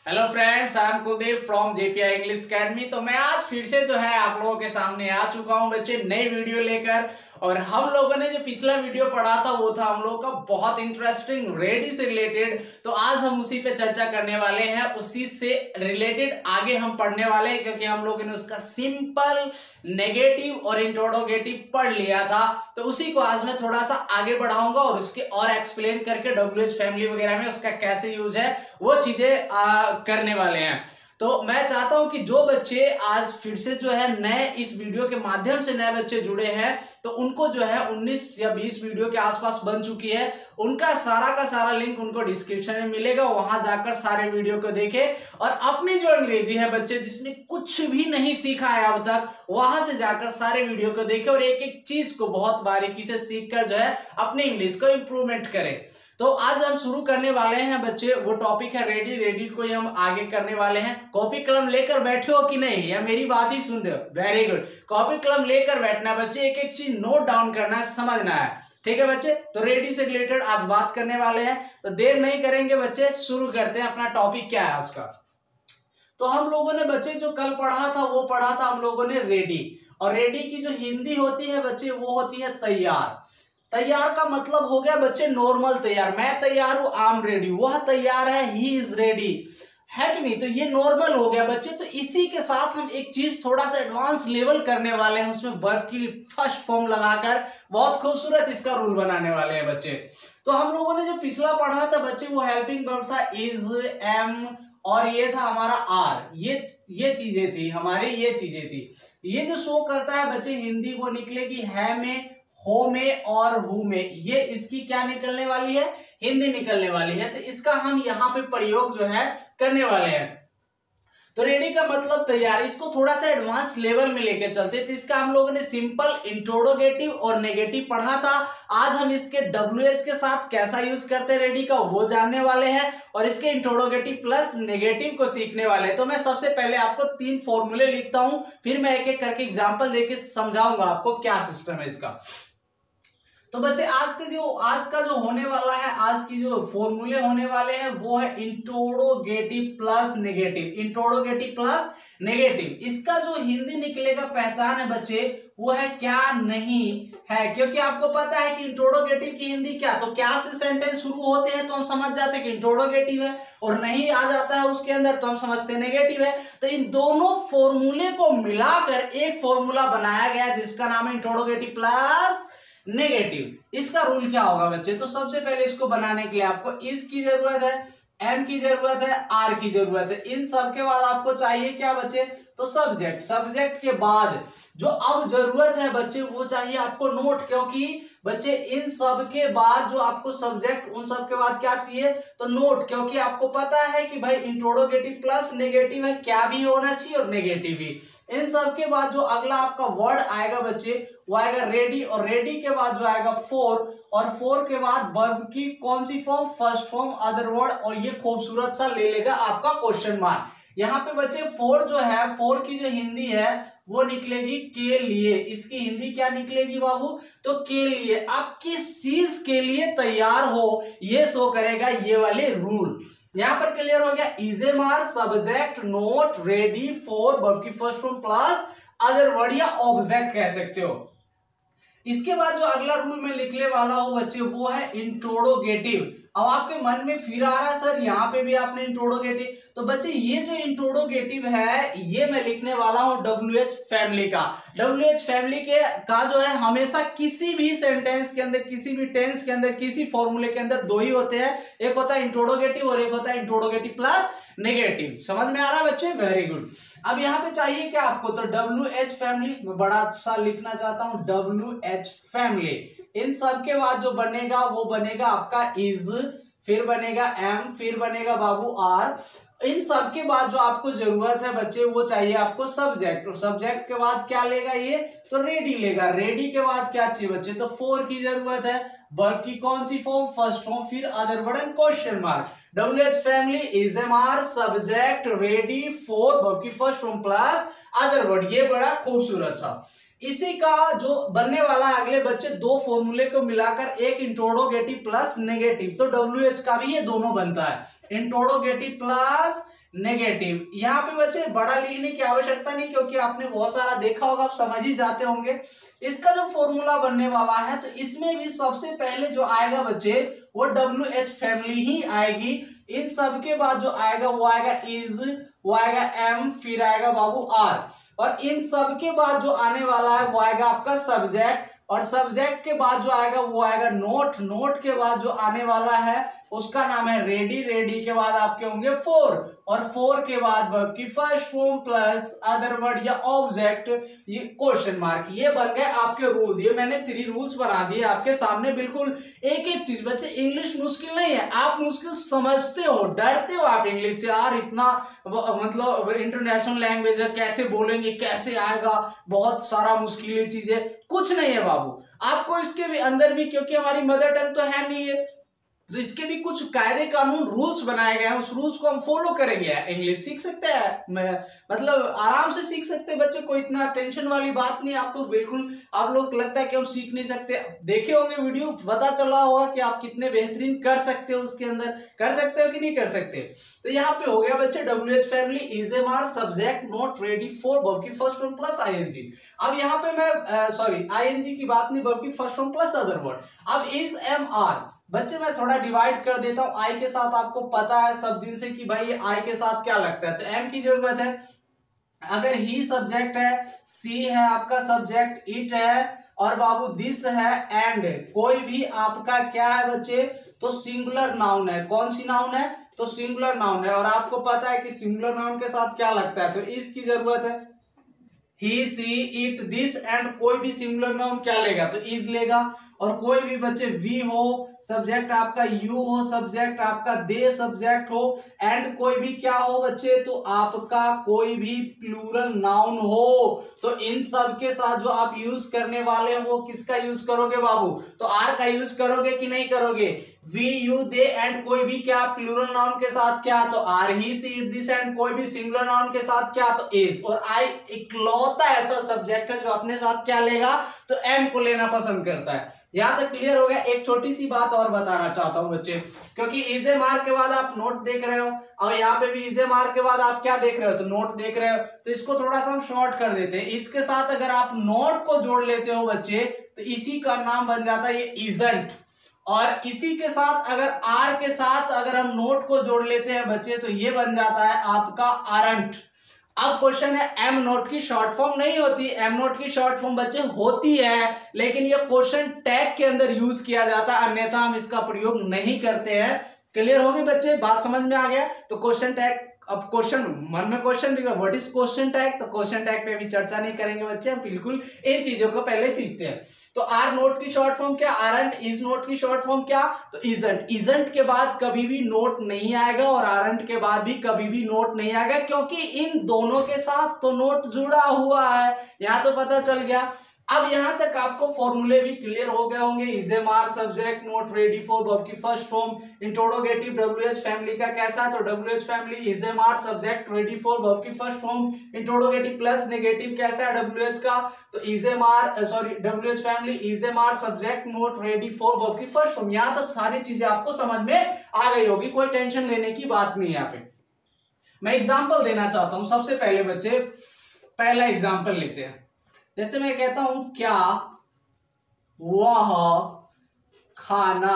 Hello friends, I am Kuldeep from JPI English academy. तो मैं आज फिर से जो है आप लोगों के सामने आ चुका हूं बच्चे, नई वीडियो लेकर। और हम लोगों ने जो पिछला वीडियो पढ़ा था वो था हम लोगों का बहुत इंटरेस्टिंग रेडी से रिलेटेड। तो आज हम उसी पे चर्चा करने वाले हैं, उसी से रिलेटेड आगे हम पढ़ने वाले हैं, क्योंकि हम लोगों ने उसका सिंपल, नेगेटिव और इंट्रोडोगेटिव पढ़ लिया था। तो उसी को आज मैं थोड़ा सा आगे बढ़ाऊंगा और उसके और एक्सप्लेन करके WH फैमिली वगैरह में उसका कैसे यूज है वो चीजें करने वाले हैं। तो मैं चाहता हूं कि जो बच्चे आज फिर से जो है नए इस वीडियो के माध्यम से नए बच्चे जुड़े हैं, तो उनको जो है 19 या 20 वीडियो के आसपास बन चुकी है, उनका सारा का सारा लिंक उनको डिस्क्रिप्शन में मिलेगा। वहां जाकर सारे वीडियो को देखें और अपनी जो अंग्रेजी है बच्चे, जिसने कुछ भी नहीं सीखा है अब तक, वहां से जाकर सारे वीडियो को देखें और एक एक चीज को बहुत बारीकी से सीखकर जो है अपनी इंग्लिश को इंप्रूवमेंट करें। तो आज हम शुरू करने वाले हैं बच्चे, वो टॉपिक है रेडी। रेडी को ही हम आगे करने वाले हैं। कॉपी कलम लेकर बैठे हो कि नहीं, या मेरी बात ही सुन रहे हो? Very good. कॉपी कलम लेकर बैठना बच्चे, एक एक चीज नोट डाउन करना है, समझना है। ठीक है बच्चे, तो रेडी से रिलेटेड आज बात करने वाले हैं। तो देर नहीं करेंगे बच्चे, शुरू करते हैं। अपना टॉपिक क्या है उसका? तो हम लोगों ने बच्चे जो कल पढ़ा था वो पढ़ा था हम लोगों ने रेडी। और रेडी की जो हिंदी होती है बच्चे वो होती है तैयार। तैयार का मतलब हो गया बच्चे नॉर्मल तैयार। मैं तैयार हूं, आई एम रेडी। वह तैयार है, ही इज रेडी, है कि नहीं? तो ये नॉर्मल हो गया बच्चे। तो इसी के साथ हम एक चीज थोड़ा सा एडवांस लेवल करने वाले हैं, उसमें वर्ब की फर्स्ट फॉर्म लगाकर बहुत खूबसूरत इसका रूल बनाने वाले हैं बच्चे। तो हम लोगों ने जो पिछला पढ़ा था बच्चे, वो हेल्पिंग वर्ब था इज, एम, और ये था हमारा आर। ये चीजें थी हमारी, ये चीजें थी। ये जो शो करता है बच्चे हिंदी, वो निकलेगी है में, हो में और हु में। ये इसकी क्या निकलने वाली है? हिंदी निकलने वाली है। तो इसका हम यहाँ पे प्रयोग जो है करने वाले हैं। तो रेडी का मतलब तैयार। इसको थोड़ा सा एडवांस लेवल में लेके चलते। तो इसका हम लोगों ने सिंपल, इंट्रोडोगेटिव और नेगेटिव पढ़ा था। आज हम इसके WH के साथ कैसा यूज करते हैं रेडी का, वो जानने वाले हैं, और इसके इंट्रोडोगेटिव प्लस नेगेटिव को सीखने वाले हैं। तो मैं सबसे पहले आपको 3 फॉर्मूले लिखता हूं, फिर मैं एक एक करके एग्जाम्पल देके समझाऊंगा आपको क्या सिस्टम है इसका। तो बच्चे आज का जो होने वाला है, आज की जो फॉर्मूले होने वाले हैं वो है इंट्रोडोगेटिव प्लस नेगेटिव। इंट्रोडोगेटिव प्लस नेगेटिव, इसका जो हिंदी निकलेगा पहचान है बच्चे, वो है क्या नहीं है। क्योंकि आपको पता है कि इंट्रोडोगेटिव की हिंदी क्या, तो क्या से सेंटेंस शुरू होते हैं तो हम समझ जाते हैं कि इंट्रोडोगेटिव है, और नहीं आ जाता है उसके अंदर तो हम समझते हैं नेगेटिव है। तो इन दोनों फॉर्मूले को मिलाकर एक फॉर्मूला बनाया गया जिसका नाम है इंट्रोडोगेटिव प्लस नेगेटिव। इसका रूल क्या होगा बच्चे? तो सबसे पहले इसको बनाने के लिए आपको इज की जरूरत है, एम की जरूरत है, आर की जरूरत है। इन सब के बाद आपको चाहिए क्या बच्चे? तो सब्जेक्ट। सब्जेक्ट के बाद जो अब जरूरत है बच्चे वो चाहिए आपको नोट। क्योंकि बच्चे इन सब के बाद जो आपको सब्जेक्ट, उन सब के बाद क्या चाहिए? तो नोट। क्योंकि आपको पता है कि भाई इंट्रोडोगेटिव प्लस नेगेटिव है, क्या भी होना चाहिए और नेगेटिव भी। इन सब के बाद जो अगला आपका वर्ड आएगा बच्चे वो आएगा रेडी, और रेडी के बाद जो आएगा फोर, और फोर के बाद वर्ब की कौन सी form? First form, other word, और ये खूबसूरत सा ले लेगा आपका क्वेश्चन मार्क। यहाँ पे बच्चे फोर जो है, फोर की जो हिंदी है वो निकलेगी के लिए। इसकी हिंदी क्या निकलेगी बाबू? तो के लिए। आप किस चीज के लिए तैयार हो ये शो करेगा ये वाले रूल। यहां पर क्लियर हो गया? Is am are, subject, not, ready, for, verb की first form plus other word या ऑब्जेक्ट कह सकते हो। इसके बाद जो अगला रूल मैं लिखने वाला हूं बच्चे वो है इंट्रोडोगेटिव। अब आपके मन में फिर आ रहा है सर यहाँ पे भी आपने इंट्रोडोगेटिव, तो बच्चे ये जो इंट्रोडोगेटिव है ये मैं लिखने वाला हूं WH फैमिली का। WH फैमिली का जो है हमेशा किसी भी सेंटेंस के अंदर, किसी भी टेंस के अंदर, किसी फॉर्मूले के अंदर दो ही होते हैं, एक होता है इंट्रोडोगेटिव और एक होता है इंट्रोडोगेटिव प्लस नेगेटिव। समझ में आ रहा है बच्चे? Very good. अब यहाँ पे चाहिए क्या आपको? तो WH फैमिली, मैं बड़ा अच्छा लिखना चाहता हूं WH फैमिली। इन सब के बाद जो बनेगा वो बनेगा आपका इज, फिर बनेगा एम, फिर बनेगा बाबू आर। इन सब के बाद जो आपको जरूरत है बच्चे वो चाहिए आपको सब्जेक्ट, और सब्जेक्ट के बाद क्या लेगा ये? तो रेडी लेगा। रेडी के बाद क्या चाहिए बच्चे? तो फोर की जरूरत है। वर्ब की कौन सी फॉर्म? फर्स्ट फॉर्म, फिर other word and question mark. WH family, is am are, subject, ready, for, verb की first form plus other word. ये बड़ा खूबसूरत सा। इसी का जो बनने वाला है अगले बच्चे, दो फॉर्मूले को मिलाकर एक इंट्रोडोगेटिव प्लस नेगेटिव। तो WH का भी ये दोनों बनता है, इंट्रोडोगेटिव प्लस नेगेटिव। यहाँ पे बच्चे बड़ा लिखने की आवश्यकता नहीं, क्योंकि आपने बहुत सारा देखा होगा, आप समझ ही जाते होंगे। इसका जो फॉर्मूला बनने वाला है, तो इसमें भी सबसे पहले जो आएगा बच्चे वो WH फैमिली ही आएगी। इन सब के बाद जो आएगा वो आएगा इज, वो आएगा M, फिर आएगा बाबू R, और इन सब के बाद जो आने वाला है वो आएगा आपका सब्जेक्ट, और सब्जेक्ट के बाद जो आएगा वो आएगा नोट, नोट के बाद जो आने वाला है उसका नाम है रेडी, रेडी के बाद आपके होंगे फोर, और फोर के बाद वर्ब की first form plus other word या ऑब्जेक्ट, ये क्वेश्चन मार्क। ये बन गए आपके रूल। ये मैंने 3 रूल्स बना दिए आपके सामने, बिल्कुल एक एक चीज। बच्चे इंग्लिश मुश्किल नहीं है, आप मुश्किल समझते हो, डरते हो आप इंग्लिश से, यार इतना मतलब इंटरनेशनल लैंग्वेज है, कैसे बोलेंगे, कैसे आएगा, बहुत सारा मुश्किल चीजें। कुछ नहीं है बाबू, आपको इसके भी अंदर भी, क्योंकि हमारी मदर टंग तो है नहीं है, तो इसके भी कुछ कायदे कानून रूल्स बनाए गए हैं, उस रूल्स को हम फॉलो करेंगे। इंग्लिश सीख सकते हैं, मतलब आराम से सीख सकते हैं बच्चे, कोई इतना टेंशन वाली बात नहीं। आप तो बिल्कुल, आप लोग लगता है कि हम सीख नहीं सकते, देखे होंगे वीडियो, पता चला होगा कि आप कितने बेहतरीन कर सकते हो, उसके अंदर कर सकते हो कि नहीं कर सकते। तो यहाँ पे हो गया बच्चे WH family, is am are, subject not ready for, verb की फर्स्ट फॉर्म प्लस ING। अब यहाँ पे मैं सॉरी ING की बात नहीं, वर्ब की first form plus other word. अब इज एम आर बच्चे मैं थोड़ा डिवाइड कर देता हूं, आई के साथ आपको पता है सब दिन से कि भाई आई के साथ क्या लगता है, तो एम की जरूरत है। अगर ही सब्जेक्ट है, सी है आपका सब्जेक्ट, इट है, और बाबू दिस है, एंड कोई भी आपका क्या है बच्चे, तो सिंगुलर नाउन है। कौन सी नाउन है, तो सिंगुलर नाउन है, और आपको पता है कि सिंगुलर नाउन के साथ क्या लगता है, तो इसकी जरूरत है। ही, सी, इट, दिस, एंड कोई भी सिंगुलर नाउन क्या लेगा, तो इज लेगा। और कोई भी बच्चे वी हो, सब्जेक्ट आपका यू हो, सब्जेक्ट आपका दे सब्जेक्ट हो, एंड कोई भी क्या हो बच्चे, तो आपका कोई भी प्लूरल नाउन हो, तो इन सब के साथ जो आप यूज करने वाले हो, किसका यूज करोगे बाबू, तो आर का यूज करोगे कि नहीं करोगे। वी, यू, दे, एंड कोई भी क्या प्लूरल नाउन के साथ क्या, तो are, he, she, it, this, and कोई भी सिंगुलर नाउन के साथ क्या, तो इज। और आई इकलौता ऐसा सब्जेक्ट है जो अपने साथ क्या लेगा, तो एम को लेना पसंद करता है। यहां तक क्लियर हो गया। एक छोटी सी बात और बताना चाहता हूं बच्चे, क्योंकि इज एम आर के बाद आप नोट देख रहे हो, और यहाँ पे भी इज एम आर के बाद आप क्या देख रहे हो, तो नोट देख रहे हो, तो इसको थोड़ा सा हम शॉर्ट कर देते हैं। इसके साथ अगर आप नोट को जोड़ लेते हो बच्चे, तो इसी का नाम बन जाता है ये इजंट, और इसी के साथ अगर आर के साथ अगर हम नोट को जोड़ लेते हैं बच्चे, तो ये बन जाता है आपका आरंट। अब क्वेश्चन है, एम नोट की शॉर्ट फॉर्म नहीं होती, एम नोट की शॉर्ट फॉर्म बच्चे होती है, लेकिन ये क्वेश्चन टैग के अंदर यूज किया जाता है, अन्यथा हम इसका प्रयोग नहीं करते हैं। क्लियर हो गई बच्चे, बात समझ में आ गया। तो क्वेश्चन टैग, अब क्वेश्चन मन में question what is question tag, तो क्वेश्चन टैग पे अभी चर्चा नहीं करेंगे बच्चे, हम बिल्कुल इन चीजों को पहले सीखते हैं। तो आर नोट की शॉर्ट फॉर्म क्या, आरंट, इज नोट की शॉर्ट फॉर्म क्या, तो इजंट। इजंट के बाद कभी भी नोट नहीं आएगा, और आरंट के बाद भी कभी भी नोट नहीं आएगा, क्योंकि इन दोनों के साथ तो नोट जुड़ा हुआ है, यहां तो पता चल गया। अब यहां तक आपको फॉर्मूले भी क्लियर हो गए होंगे। Is am are, subject not ready for, verb की first form, interrogative WH family का कैसा है, तो WH family is am are, subject ready for, verb की first form, interrogative plus negative कैसा है WH का, तो is am are sorry WH family is am are, subject not ready for, verb की फर्स्ट फॉर्म। यहां तक सारी चीजें आपको समझ में आ गई होगी, कोई टेंशन लेने की बात नहीं है। यहाँ पे मैं एग्जाम्पल देना चाहता हूं। सबसे पहले बच्चे पहला एग्जाम्पल लेते हैं। जैसे मैं कहता हूं, क्या वह खाना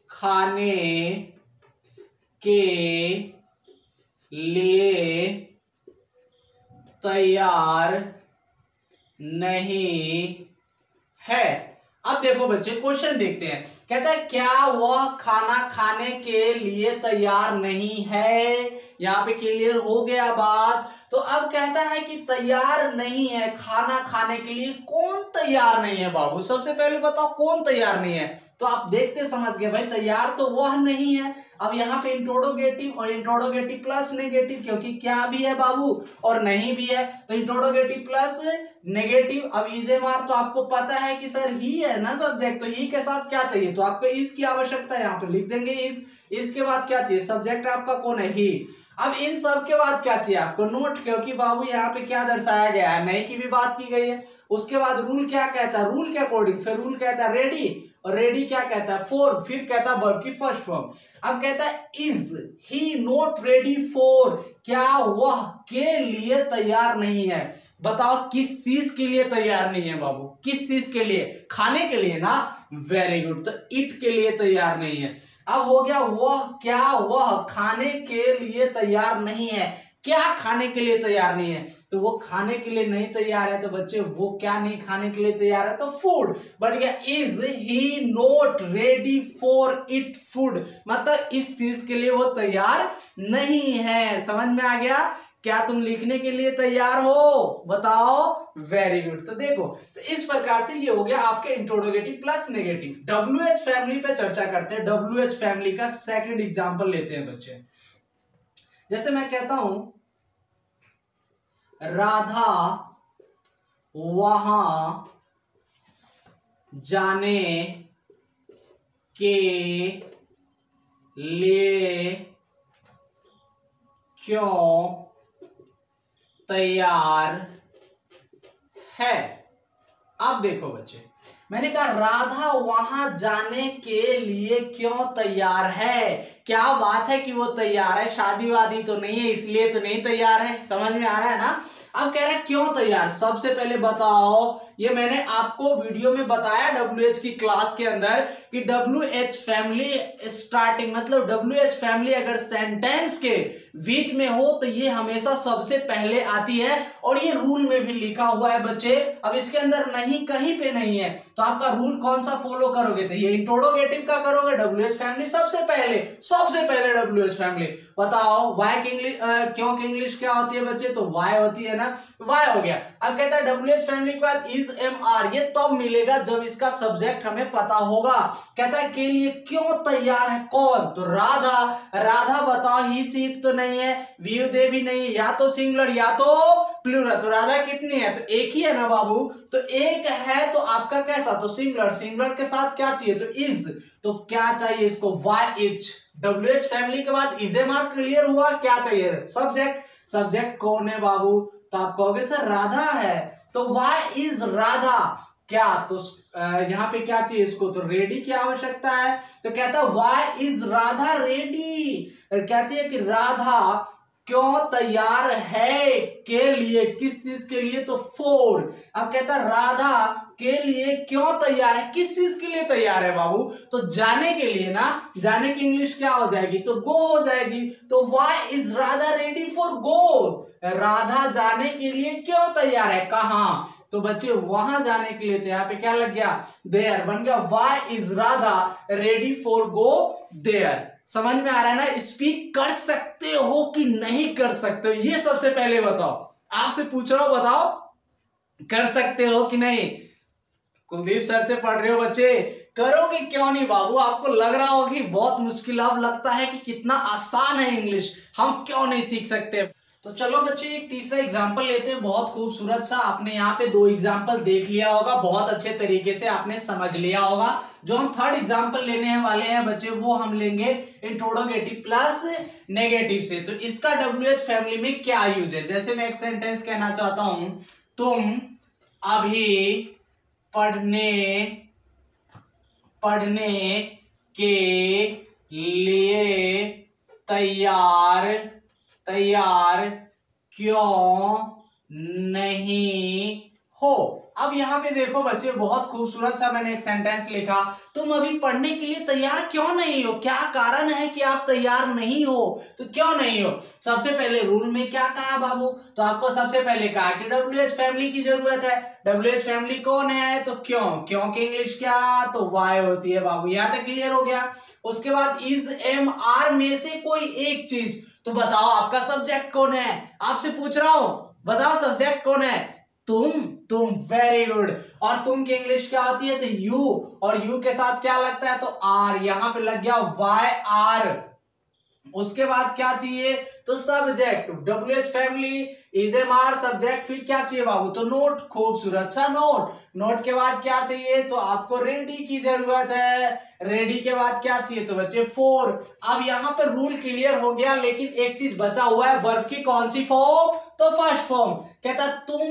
खाने के लिए तैयार नहीं है। अब देखो बच्चे क्वेश्चन देखते हैं, कहता है क्या वह खाना खाने के लिए तैयार नहीं है। यहाँ पे क्लियर हो गया बात। तो अब कहता है कि तैयार नहीं है खाना खाने के लिए। कौन तैयार नहीं है बाबू, सबसे पहले बताओ कौन तैयार नहीं है। तो आप देखते समझ गए भाई, तैयार तो वह नहीं है। अब यहाँ पे इंट्रोडोगेटिव और इंट्रोडोगेटिव प्लस नेगेटिव, क्योंकि क्या भी है बाबू और नहीं भी है, तो इंट्रोडोगेटिव प्लस नेगेटिव। अब इज एम आर तो आपको पता है कि सर ही है ना सब्जेक्ट, तो ही के साथ क्या चाहिए, तो आपको इसकी आवश्यकता है, यहाँ पे लिख देंगे इसके बाद क्या चाहिए, सब्जेक्ट आपका कौन है, ही। अब इन सब के बाद क्या चाहिए आपको, नोट, क्योंकि बाबू यहाँ पे क्या दर्शाया गया है, नहीं की भी बात की गई है। उसके बाद रूल क्या कहता है, रूल के अकॉर्डिंग फिर रूल कहता है रेडी, और रेडी क्या कहता है फॉर, फिर कहता है वर्ब की फर्स्ट फॉर्म। अब कहता है is he not ready for, क्या वह के लिए तैयार नहीं है। बताओ किस चीज के लिए तैयार नहीं है बाबू, किस चीज के लिए, खाने के लिए ना, वेरी गुड, तो इट के लिए तैयार नहीं है। अब हो गया वह, क्या वह खाने के लिए तैयार नहीं है, क्या खाने के लिए तैयार नहीं है, तो वो खाने के लिए नहीं तैयार है, तो बच्चे वो क्या नहीं खाने के लिए तैयार है, तो फूड बन गया। Is he not ready for it food, मतलब इस चीज के लिए वो तैयार नहीं है। समझ में आ गया, क्या तुम लिखने के लिए तैयार हो, बताओ, वेरी गुड। तो देखो, तो इस प्रकार से ये हो गया आपके इंट्रोडोगेटिव प्लस नेगेटिव। WH फैमिली पे चर्चा करते हैं। WH फैमिली का सेकंड एग्जांपल लेते हैं बच्चे। जैसे मैं कहता हूं राधा वहां जाने के लिए क्यों तैयार है। अब देखो बच्चे, मैंने कहा राधा वहां जाने के लिए क्यों तैयार है, क्या बात है कि वो तैयार है, शादी वादी तो नहीं है इसलिए तो नहीं तैयार है। समझ में आ रहा है ना। अब कह रहे हैं क्यों तैयार, सबसे पहले बताओ, ये मैंने आपको वीडियो में बताया WH की क्लास के अंदर कि WH फैमिली स्टार्टिंग, मतलब WH फैमिली अगर सेंटेंस के बीच में हो तो ये हमेशा सबसे पहले आती है, और ये रूल में भी लिखा हुआ है बच्चे। अब इसके अंदर नहीं, कहीं पे नहीं है, तो आपका रूल कौन सा फॉलो करोगे, तो ये इंट्रोडोगेटिव का करोगे, WH फैमिली सबसे पहले WH फैमिली। बताओ वाई की इंग्लिश, क्यों की इंग्लिश क्या होती है बच्चे, तो वाई होती है ना, वाई हो गया। अब कहता है WH फैमिली के बाद इज MR, ये तब मिलेगा जब इसका सब्जेक्ट हमें पता होगा। कहता है के लिए क्यों तैयार है, कौन, तो राधा। राधा बताओ ही सीट तो नहीं है, व्यू दे भी नहीं है, या तो सिंगुलर या तो प्लूरल, तो राधा कितनी है, तो एक ही है ना बाबू, तो एक है तो आपका कैसा, तो सिंगुलर, सिंगुलर के साथ क्या चाहिए, तो इज, तो क्या चाहिए इसको, वाई इज। WH फैमिली के बाद इज MR क्लियर हुआ, क्या चाहिए, सब्जेक्ट। सब्जेक्ट कौन है बाबू, तो आप कहोगे सर राधा है, तो वाई इज राधा, क्या, तो यहां पे क्या चाहिए इसको, तो रेडी की आवश्यकता है, तो कहता है वाई इज राधा रेडी, कहती है कि राधा क्यों तैयार है, के लिए, किस चीज के लिए, तो फॉर। अब कहता है राधा के लिए क्यों तैयार है, किस चीज के लिए तैयार है बाबू, तो जाने के लिए ना, जाने की इंग्लिश क्या हो जाएगी, तो गो हो जाएगी, तो why is Radha ready for गो, राधा जाने के लिए क्यों तैयार है, कहां, तो बच्चे वहां जाने के लिए, तो यहाँ पे क्या लग गया, देयर बन गया, why is Radha ready for go there. समझ में आ रहा है ना, स्पीक कर सकते हो कि नहीं कर सकते हो, ये सबसे पहले बताओ, आपसे पूछ रहा हूं, बताओ कर सकते हो कि नहीं। कुलदीप सर से पढ़ रहे हो बच्चे, करोगे क्यों नहीं बाबू, आपको लग रहा होगा कि बहुत मुश्किल, अब लगता है कि कितना आसान है इंग्लिश, हम क्यों नहीं सीख सकते। तो चलो बच्चे एक तीसरा एग्जाम्पल लेते हैं, बहुत खूबसूरत सा। आपने यहाँ पे 2 एग्जाम्पल देख लिया होगा, बहुत अच्छे तरीके से आपने समझ लिया होगा। जो हम थर्ड एग्जाम्पल लेने वाले हैं बच्चे, वो हम लेंगे इंट्रोडोगेटिव प्लस नेगेटिव से। तो इसका WH फैमिली में क्या यूज है, जैसे मैं एक सेंटेंस कहना चाहता हूं, तुम अभी पढ़ने के लिए तैयार क्यों नहीं हो। अब यहां पे देखो बच्चे, बहुत खूबसूरत सा मैंने एक सेंटेंस लिखा, तुम अभी पढ़ने के लिए तैयार क्यों नहीं हो, क्या कारण है कि आप तैयार नहीं हो, तो क्यों नहीं हो। सबसे पहले रूल में क्या कहा बाबू, तो आपको सबसे पहले कहा कि WH फैमिली की जरूरत है। WH फैमिली कौन है, तो क्यों की इंग्लिश क्या, तो वाई होती है बाबू, यहां तक क्लियर हो गया। उसके बाद इज MR में से कोई एक चीज, तो बताओ आपका सब्जेक्ट कौन है, आपसे पूछ रहा हूं, बताओ सब्जेक्ट कौन है, तुम, वेरी गुड। और तुम की इंग्लिश क्या होती है, तो यू, और यू के साथ क्या लगता है, तो आर, यहां पे लग गया वाई आर। उसके बाद क्या चाहिए, तो subject, WH family is MR subject, फिर क्या चाहिए बाबू, तो नोट, खूबसूरत सा नोट। नोट के बाद क्या चाहिए, तो आपको रेडी की जरूरत है। रेडी के बाद क्या चाहिए, तो बच्चे फॉर। अब यहां पर रूल क्लियर हो गया, लेकिन एक चीज बचा हुआ है, वर्ब की कौन सी फॉर्म, तो फर्स्ट फॉर्म। कहता तुम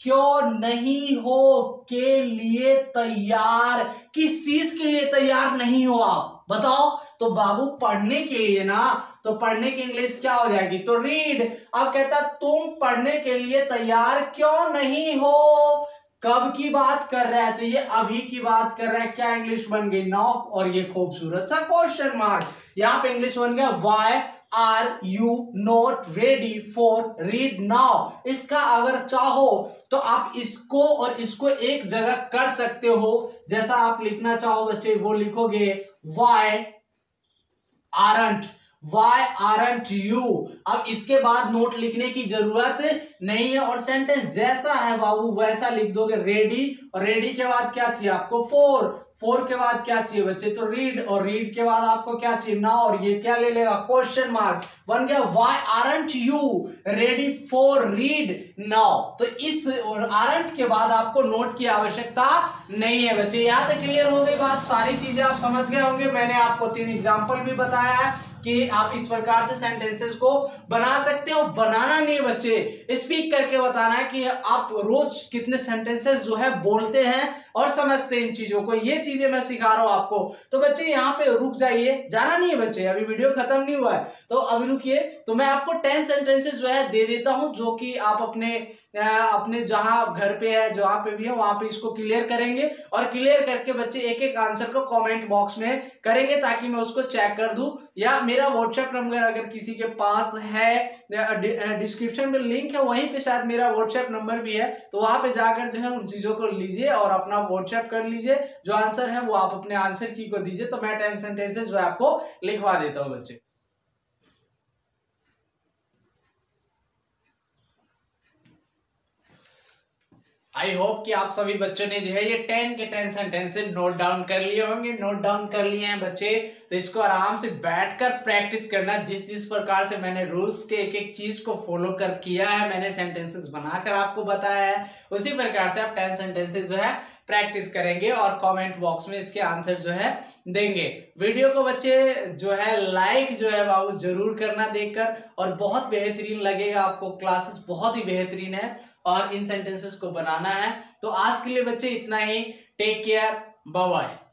क्यों नहीं हो के लिए तैयार, किस चीज के लिए तैयार नहीं हो आप बताओ। तो बाबू पढ़ने के लिए ना, तो पढ़ने की इंग्लिश क्या हो जाएगी, तो रीड। अब कहता तुम पढ़ने के लिए तैयार क्यों नहीं हो, कब की बात कर रहा है, तो ये अभी की बात कर रहा है। क्या इंग्लिश बन गई, नाउ, और ये खूबसूरत सा क्वेश्चन मार्क, यहां पे इंग्लिश बन गया why are you not ready for read now. इसका अगर चाहो तो आप इसको और इसको एक जगह कर सकते हो, जैसा आप लिखना चाहो बच्चे वो लिखोगे व्हाई आरंट यू। अब इसके बाद नोट लिखने की जरूरत नहीं है और सेंटेंस जैसा है बाबू वैसा लिख दोगे, रेडी, और रेडी के बाद क्या चाहिए आपको, फोर के बाद क्या चाहिए बच्चे, तो रीड, और रीड के बाद आपको क्या चाहिए, नाउ, और ये क्या ले लेगा, क्वेश्चन मार्क बन गया why aren't you ready for read now. तो इस आरंट के बाद आपको नोट की आवश्यकता नहीं है बच्चे। यहां तक क्लियर हो गई बात, सारी चीजें आप समझ गए होंगे। मैंने आपको 3 एग्जाम्पल भी बताया है कि आप इस प्रकार से सेंटेंसेस को बना सकते हो। बनाना नहीं बच्चे, स्पीक करके बताना है कि आप रोज कितने सेंटेंसेस जो है बोलते हैं और समझते हैं इन चीजों को, ये चीजें मैं सिखा रहा हूं आपको। तो बच्चे यहाँ पे रुक जाइए, जाना नहीं है बच्चे, अभी वीडियो खत्म नहीं हुआ है, तो अभी रुकिए। तो मैं आपको 10 सेंटेंसेस जो है दे देता हूं, जो कि आप अपने जहां घर पे है, जहां पे भी है वहां पे इसको क्लियर करेंगे, और क्लियर करके बच्चे एक एक आंसर को कमेंट बॉक्स में करेंगे ताकि मैं उसको चेक कर दूं। या मेरा व्हाट्सएप नंबर अगर किसी के पास है, डिस्क्रिप्शन में लिंक है, वहीं पे शायद मेरा व्हाट्सएप नंबर भी है, तो वहां पे जाकर जो है उन चीजों को लीजिए और अपना व्हाट्सएप कर लीजिए। जो आंसर है वो आप अपने आंसर की को दीजिए, तो मैं 10 सेंटेंसेस जो है आपको लिखवा देता हूं बच्चे। आई होप कि आप सभी बच्चों ने जो है ये 10 के 10 सेंटेंसेस नोट डाउन कर लिए होंगे। नोट डाउन कर लिए हैं बच्चे, तो इसको आराम से बैठकर प्रैक्टिस करना। जिस जिस प्रकार से मैंने रूल्स के एक एक चीज को फॉलो कर किया है, मैंने सेंटेंसेस बनाकर आपको बताया है, उसी प्रकार से आप 10 सेंटेंसेस जो है प्रैक्टिस करेंगे और कमेंट बॉक्स में इसके आंसर जो है देंगे। वीडियो को बच्चे जो है लाइक जो है बाबू जरूर करना देखकर, और बहुत बेहतरीन लगेगा आपको, क्लासेस बहुत ही बेहतरीन है और इन सेंटेंसेस को बनाना है। तो आज के लिए बच्चे इतना ही, टेक केयर, बाय बाय।